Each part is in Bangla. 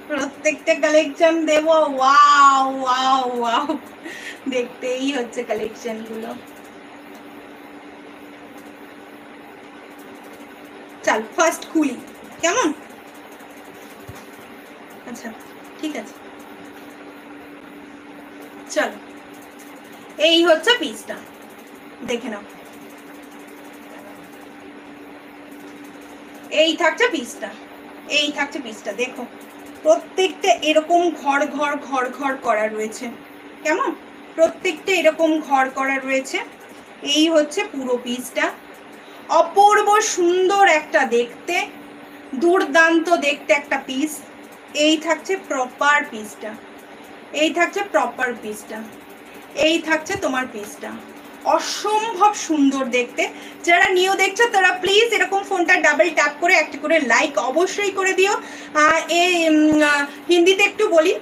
প্রত্যেকটা কালেকশন দেব। ওয়াও ওয়াও ওয়াও, দেখতেই হচ্ছে কালেকশন গুলো। চল ফার্স্ট খুলি কেমন? আচ্ছা ঠিক আছে, চল এই হচ্ছে পিসটা, দেখে নাও। এই থাকছে পিসটা, এই থাকছে পিসটা, দেখো প্রত্যেকটা এরকম ঘর ঘর ঘর ঘর করা রয়েছে, কেমন? প্রত্যেকটা এরকম ঘর করা রয়েছে। এই হচ্ছে পুরো পিসটা, অপূর্ব সুন্দর একটা দেখতে, দুর্দান্ত দেখতে একটা পিস। এই থাকছে প্রপার পিসটা, এই থাকছে প্রপার পিসটা, এই থাকছে তোমার পিসটা, অসম্ভব সুন্দর দেখতে। যারা নিউ দেখছো তারা প্লিজ এরকম ফোনটা ডাবল ট্যাপ করে একটা করে লাইক অবশ্যই করে দিও। এই হিন্দিতে একটু বলি,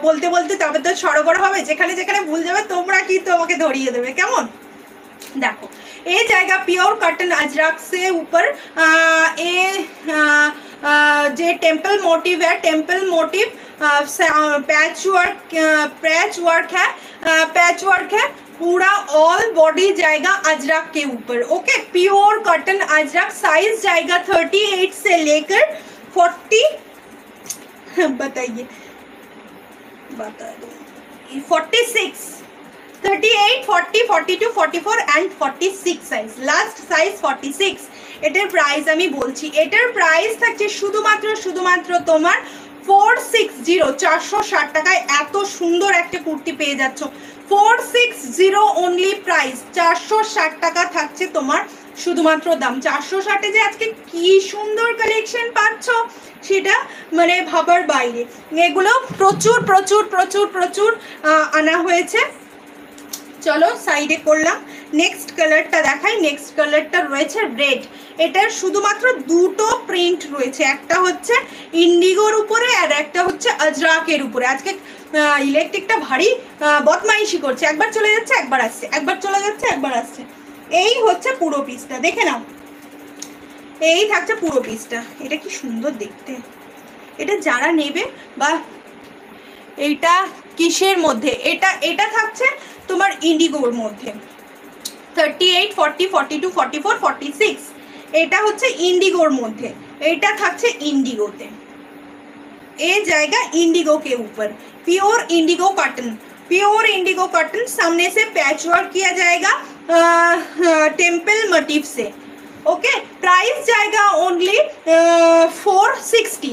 বলতে বলতে তবে তো সরগর হবে, যেখানে যেখানে ভুল যাবে তোমরা কি তোমাকে ধরিয়ে দেবে, কেমন? देखो ये जाएगा प्योर कॉटन अजरक से ऊपर ये जे टेम्पल मोटिव है, टेम्पल मोटिव पैच वर्क है, पैच वर्क है पूरा, ऑल बॉडी जाएगा अजरक के ऊपर। Okay, pure cotton Ajrak, size जाएगा 38 से लेकर 40 बताइए, बता दो 46, 38, 40, 42, 44 and 46 সাইজ, লাস্ট সাইজ 46। এটার প্রাইস আমি বলছি, এটার প্রাইস থাকছে শুধুমাত্র তোমার 460, 460 টাকায় এত সুন্দর একটা কুর্তি পেয়ে যাচ্ছ। 460 অনলি প্রাইস, 460 টাকা থাকছে তোমার শুধুমাত্র দাম। 460-এ যে আজকে কি সুন্দর কালেকশন পাচ্ছ সেটা মানে ভাবার বাইরে। এগুলো প্রচুর প্রচুর প্রচুর প্রচুর আনা হয়েছে। চলো সাইডে করলাম, নেক্সট কালারটা দেখাই। নেক্সট কালারটা রয়েছে রেড, এটার শুধুমাত্র দুটো প্রিন্ট রয়েছে, একটা হচ্ছে ইন্ডিগোর উপরে আর একটা হচ্ছে আজরাকের উপরে। আজকে ইলেকট্রিকটা ভারী বদমাইশি করছে, একবার চলে যাচ্ছে একবার আসছে, একবার চলে যাচ্ছে একবার আসছে। এই হচ্ছে পুরো পিসটা, দেখে নাও, এই থাকছে পুরো পিসটা। এটা কি সুন্দর দেখতে, এটা যারা নেবে বা এইটা কিসের মধ্যে, এটা থাকছে তোমার ইন্ডিগোর মধ্যে 38, 40, 42, 44, 46, এটা হচ্ছে ইন্ডিগোর মধ্যে, এটা থাকছে इंडिगो ये जाएगा इंडिगो के ऊपर, pure Indigo cotton, pure Indigo cotton, सामने से पैच वर्क किया जाएगा टेम्पल मोटिव से। ओके, प्राइस जाएगा ओनली 460,